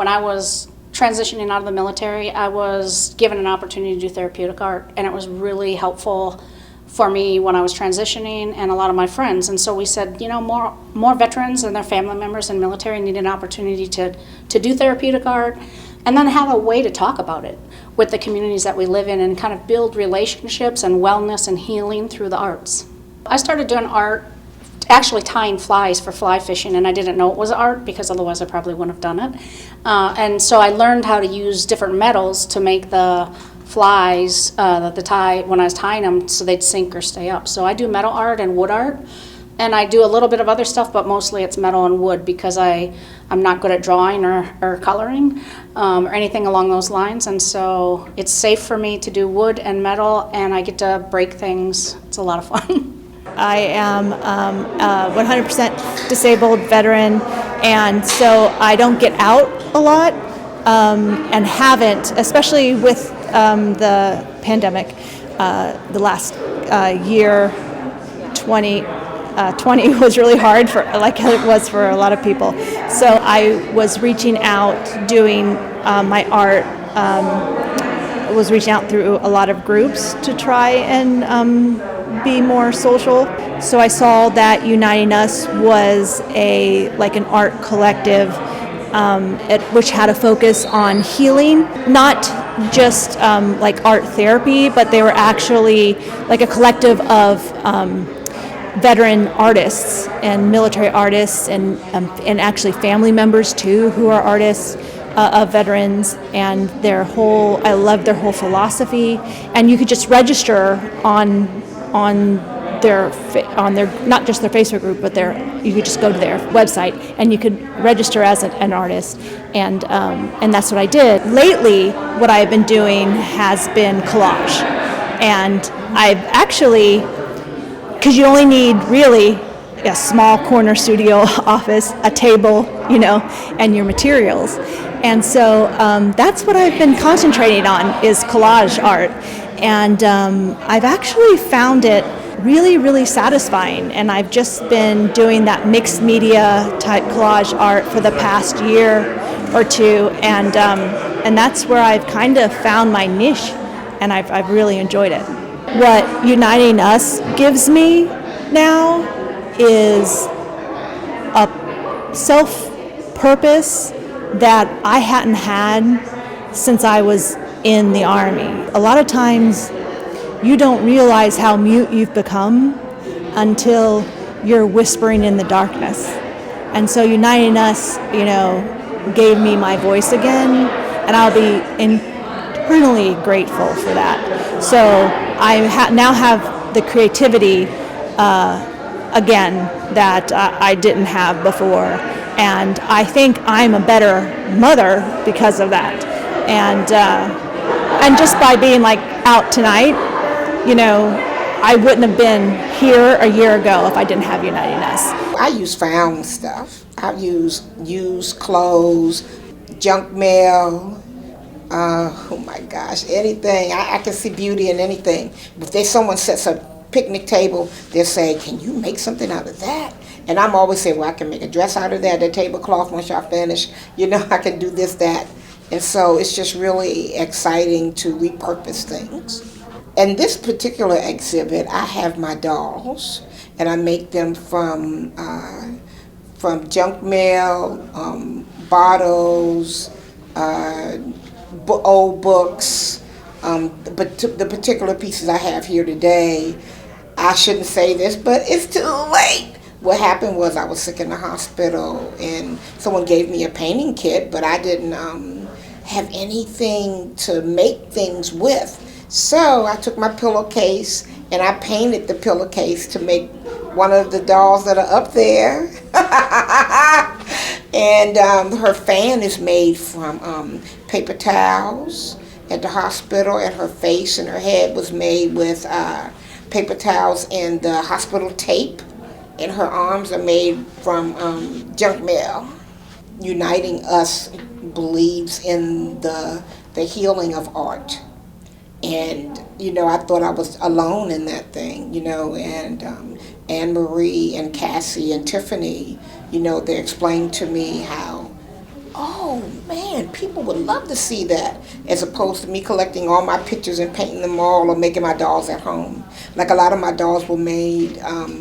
when I was transitioning out of the military, I was given an opportunity to do therapeutic art, and it was really helpful for me when I was transitioning and a lot of my friends. And so we said, more veterans and their family members in military need an opportunity to do therapeutic art and then have a way to talk about it with the communities that we live in and kind of build relationships and wellness and healing through the arts. I started doing art, actually tying flies for fly fishing, and I didn't know it was art because otherwise I probably wouldn't have done it. And so I learned how to use different metals to make the flies when I was tying them so they'd sink or stay up. So I do metal art and wood art, and I do a little bit of other stuff, but mostly it's metal and wood because I'm not good at drawing or coloring or anything along those lines. And so it's safe for me to do wood and metal, and I get to break things. It's a lot of fun. I am a 100% disabled veteran, and so I don't get out a lot and haven't, especially with the pandemic. The last year, 2020 was really hard like it was for a lot of people. So I was reaching out, doing my art. Was reaching out through a lot of groups to try and be more social. So I saw that Uniting Us was an art collective which had a focus on healing, not just like art therapy, but they were actually like a collective of veteran artists and military artists and actually family members too who are artists of veterans, and I love their whole philosophy. And you could just register on their not just their Facebook group, but you could just go to their website and you could register as an artist, and that's what I did. Lately, what I've been doing has been collage, and I've actually, because you only need really a small corner studio office, a table, and your materials. And so that's what I've been concentrating on is collage art. And I've actually found it really, really satisfying. And I've just been doing that mixed media type collage art for the past year or two. And that's where I've kind of found my niche, and I've really enjoyed it. What Uniting Us gives me now is a self-purpose that I hadn't had since I was in the Army. A lot of times you don't realize how mute you've become until you're whispering in the darkness. And so Uniting Us, gave me my voice again, and I'll be eternally grateful for that. So I now have the creativity again that I didn't have before, and I think I'm a better mother because of that. And just by being out tonight, I wouldn't have been here a year ago if I didn't have Uniting Us. I use found stuff. I use used clothes, junk mail. Oh my gosh, anything. I can see beauty in anything. If someone sets a picnic table, they'll say, "Can you make something out of that?" And I'm always saying, "Well, I can make a dress out of that, the tablecloth once y'all finish. I can do this, that." And so it's just really exciting to repurpose things. And this particular exhibit, I have my dolls, and I make them from junk mail, bottles, old books. But the particular pieces I have here today, I shouldn't say this, but it's too late. What happened was I was sick in the hospital, and someone gave me a painting kit, but I didn't have anything to make things with. So I took my pillowcase and I painted the pillowcase to make one of the dolls that are up there. And her fan is made from paper towels at the hospital, and her face and her head was made with paper towels and the hospital tape, and her arms are made from junk mail. Uniting Us believes in the healing of art. And, I thought I was alone in that thing, and Anne-Marie and Cassie and Tiffany, they explained to me how, oh man, people would love to see that, as opposed to me collecting all my pictures and painting them all or making my dolls at home. Like a lot of my dolls were made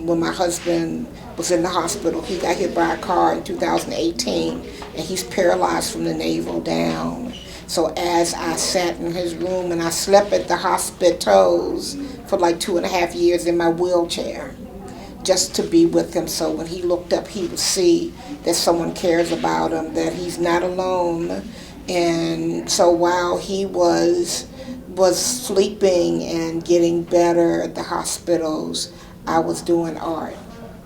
when my husband was in the hospital. He got hit by a car in 2018, and he's paralyzed from the navel down. So as I sat in his room and I slept at the hospitals for like 2.5 years in my wheelchair, just to be with him, so when he looked up, he would see that someone cares about him, that he's not alone. And so while he was sleeping and getting better at the hospitals, I was doing art.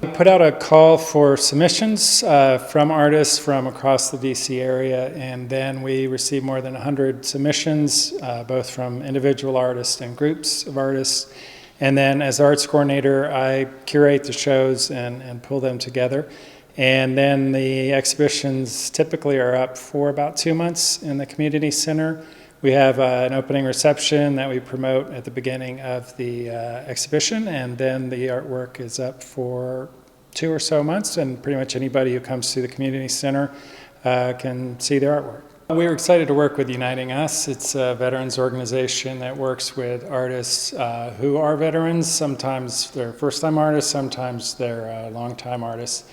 We put out a call for submissions from artists from across the DC area, and then we received more than 100 submissions, both from individual artists and groups of artists. And then as arts coordinator, I curate the shows and pull them together. And then the exhibitions typically are up for about 2 months in the community center. We have an opening reception that we promote at the beginning of the exhibition, and then the artwork is up for 2 or so months, and pretty much anybody who comes to the community center can see their artwork. We were excited to work with Uniting Us. It's a veterans organization that works with artists who are veterans. Sometimes they're first-time artists, sometimes they're long-time artists.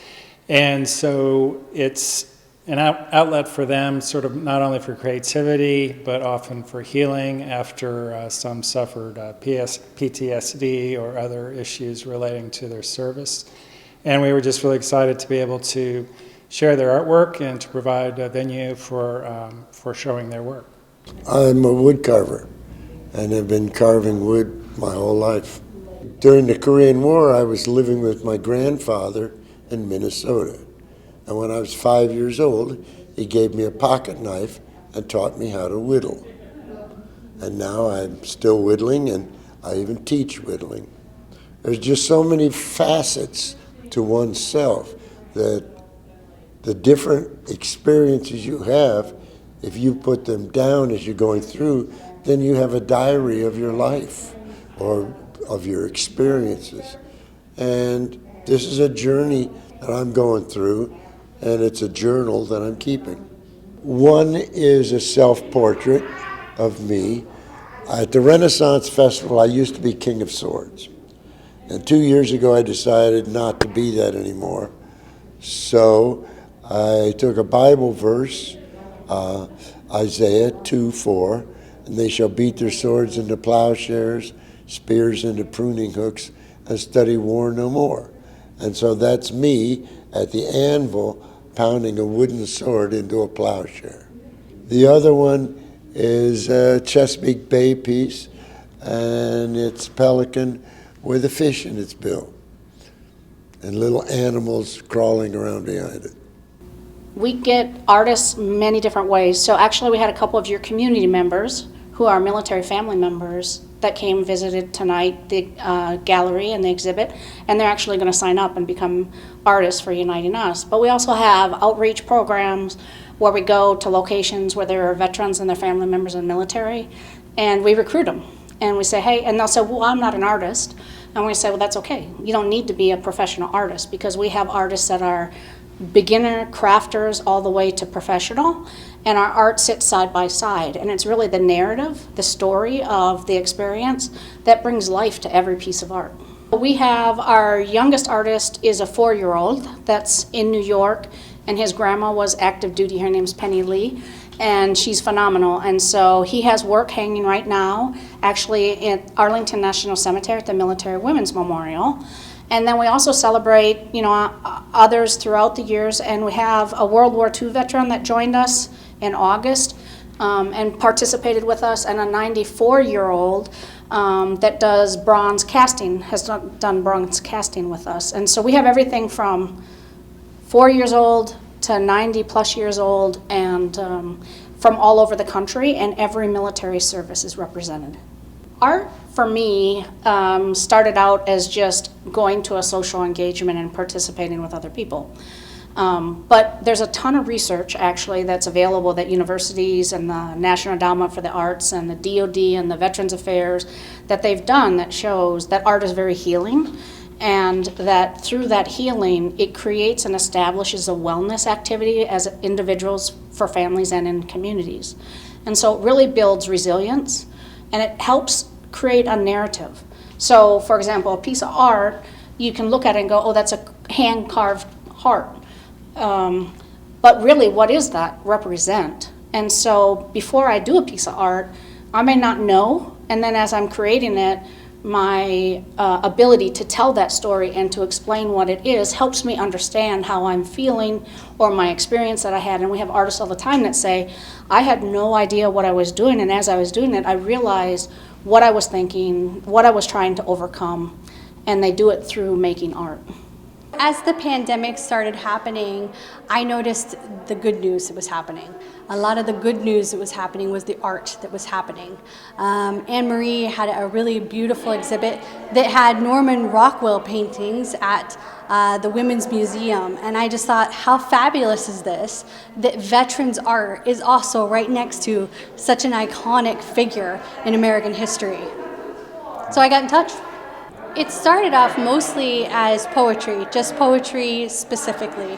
And so it's an outlet for them, sort of not only for creativity, but often for healing after some suffered PTSD or other issues relating to their service. And we were just really excited to be able to share their artwork and to provide a venue for showing their work. I'm a wood carver and have been carving wood my whole life. During the Korean War, I was living with my grandfather in Minnesota. And when I was 5 years old, he gave me a pocket knife and taught me how to whittle. And now I'm still whittling, and I even teach whittling. There's just so many facets to oneself that the different experiences you have, if you put them down as you're going through, then you have a diary of your life or of your experiences. And this is a journey that I'm going through, and it's a journal that I'm keeping. One is a self-portrait of me. At the Renaissance Festival, I used to be King of Swords. And 2 years ago, I decided not to be that anymore. So I took a Bible verse, Isaiah 2:4, and they shall beat their swords into plowshares, spears into pruning hooks, and study war no more. And so that's me at the anvil pounding a wooden sword into a plowshare. The other one is a Chesapeake Bay piece, and it's pelican with a fish in its bill and little animals crawling around behind it. We get artists many different ways. So actually we had a couple of your community members who are military family members that came, visited tonight, the gallery and the exhibit, and they're actually going to sign up and become artists for Uniting Us. But we also have outreach programs where we go to locations where there are veterans and their family members in the military, and we recruit them. And we say, hey, and they'll say, well, I'm not an artist. And we say, well, that's okay. You don't need to be a professional artist, because we have artists that are beginner crafters all the way to professional, and our art sits side by side, and it's really the narrative, the story of the experience that brings life to every piece of art. We have our youngest artist is a 4-year-old that's in New York, and his grandma was active duty. Her name's Penny Lee, and she's phenomenal. And so he has work hanging right now, actually at Arlington National Cemetery at the Military Women's Memorial. And then we also celebrate, others throughout the years, and we have a World War II veteran that joined us in August and participated with us, and a 94-year-old that does bronze casting, has done bronze casting with us. And so we have everything from 4 years old to 90 plus years old, and from all over the country, and every military service is represented. Art, for me, started out as just going to a social engagement and participating with other people. But there's a ton of research, actually, that's available that universities and the National Endowment for the Arts and the DoD and the Veterans Affairs that they've done that shows that art is very healing. and that through that healing, it creates and establishes a wellness activity as individuals, for families, and in communities. And so it really builds resilience, and it helps create a narrative. So, for example, a piece of art, you can look at it and go, oh, that's a hand-carved heart. But really, what does that represent? And so before I do a piece of art, I may not know, and then as I'm creating it, my ability to tell that story and to explain what it is helps me understand how I'm feeling or my experience that I had. And we have artists all the time that say, I had no idea what I was doing, and as I was doing it, I realized what I was thinking, what I was trying to overcome, and they do it through making art. As the pandemic started happening, I noticed the good news that was happening. A lot of the good news that was happening was the art that was happening. Anne-Marie had a really beautiful exhibit that had Norman Rockwell paintings at the Women's Museum, and I just thought, how fabulous is this, that veterans art is also right next to such an iconic figure in American history. So I got in touch. It started off mostly as poetry, just poetry specifically.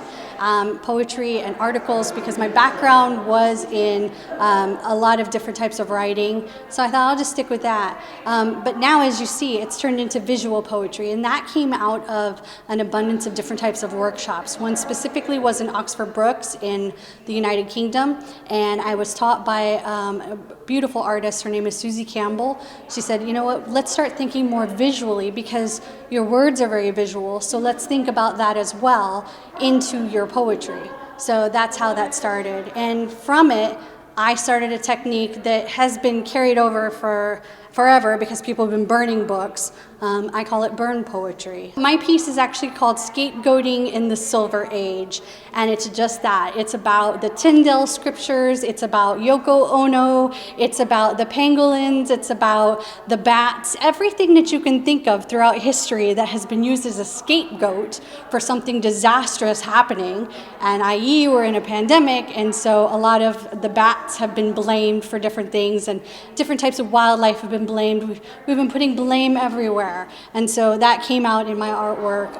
Poetry and articles, because my background was in a lot of different types of writing, so I thought I'll just stick with that. But now, as you see, it's turned into visual poetry, and that came out of an abundance of different types of workshops. One specifically was in Oxford Brookes in the United Kingdom, and I was taught by a beautiful artist. Her name is Susie Campbell. She said, you know what, let's start thinking more visually, because your words are very visual, so let's think about that as well into your poetry. So that's how that started. And from it, I started a technique that has been carried over for forever because people have been burning books. I call it burn poetry. My piece is actually called Scapegoating in the Silver Age, and it's just that. It's about the Tyndale scriptures, it's about Yoko Ono, it's about the pangolins, it's about the bats, everything that you can think of throughout history that has been used as a scapegoat for something disastrous happening. And i.e. we're in a pandemic, and so a lot of the bats have been blamed for different things, and different types of wildlife have been blamed. We've been putting blame everywhere. And so that came out in my artwork.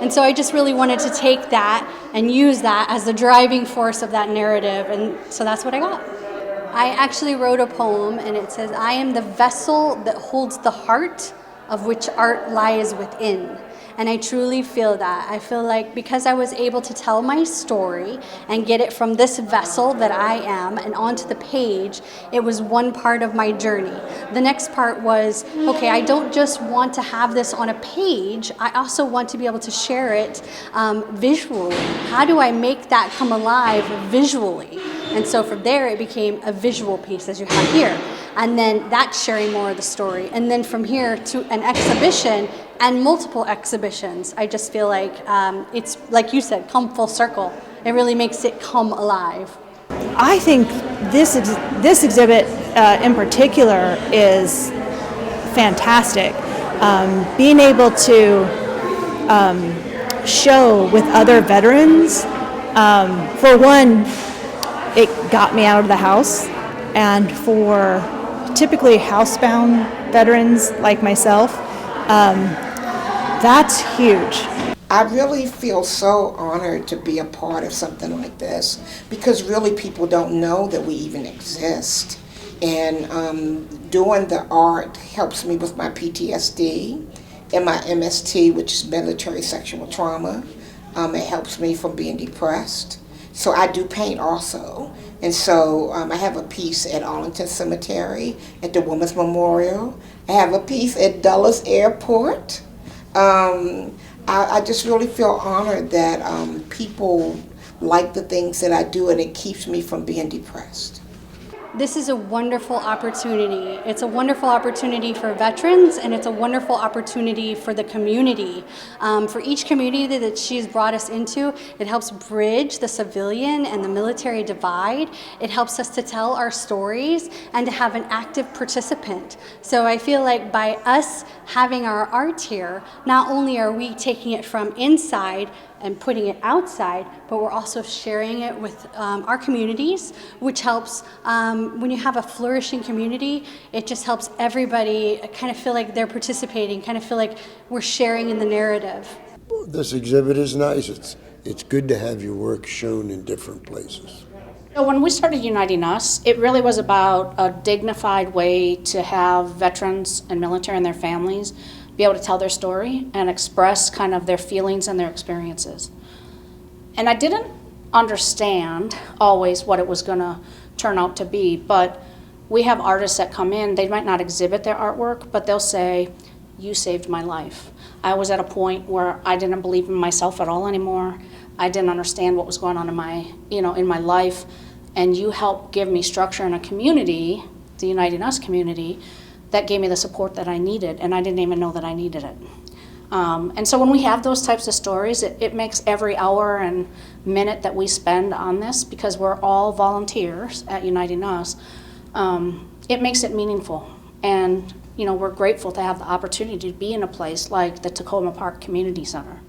And so I just really wanted to take that and use that as the driving force of that narrative. And so that's what I got. I actually wrote a poem, and it says, I am the vessel that holds the heart of which art lies within. And I truly feel that. I feel like because I was able to tell my story and get it from this vessel that I am and onto the page, it was one part of my journey. The next part was, okay, I don't just want to have this on a page, I also want to be able to share it visually. How do I make that come alive visually? And so from there, it became a visual piece, as you have here. And then that's sharing more of the story. And then from here to an exhibition and multiple exhibitions. I just feel like it's, like you said, come full circle. It really makes it come alive. I think this exhibit in particular is fantastic. Being able to show with other veterans, for one, it got me out of the house, and for typically housebound veterans like myself, that's huge. I really feel so honored to be a part of something like this, because really people don't know that we even exist. And doing the art helps me with my PTSD and my MST, which is military sexual trauma. It helps me from being depressed. So I do paint also. And so I have a piece at Arlington Cemetery at the Women's Memorial. I have a piece at Dulles Airport. I just really feel honored that people like the things that I do, and it keeps me from being depressed. This is a wonderful opportunity. It's a wonderful opportunity for veterans, and it's a wonderful opportunity for the community. For each community that she's brought us into, it helps bridge the civilian and the military divide. It helps us to tell our stories and to have an active participant. So I feel like by us having our art here, not only are we taking it from inside and putting it outside, but we're also sharing it with our communities, which helps when you have a flourishing community, it just helps everybody kind of feel like they're participating, kind of feel like we're sharing in the narrative. This exhibit is nice. It's good to have your work shown in different places. So when we started Uniting Us, it really was about a dignified way to have veterans and military and their families be able to tell their story and express kind of their feelings and their experiences. And I didn't understand always what it was going to turn out to be, but we have artists that come in, they might not exhibit their artwork, but they'll say, "You saved my life. I was at a point where I didn't believe in myself at all anymore. I didn't understand what was going on in my life, and you helped give me structure in a community, the Uniting Us community, that gave me the support that I needed, and I didn't even know that I needed it." And so when we have those types of stories, it makes every hour and minute that we spend on this, because we're all volunteers at Uniting Us, it makes it meaningful. And we're grateful to have the opportunity to be in a place like the Takoma Park Community Center.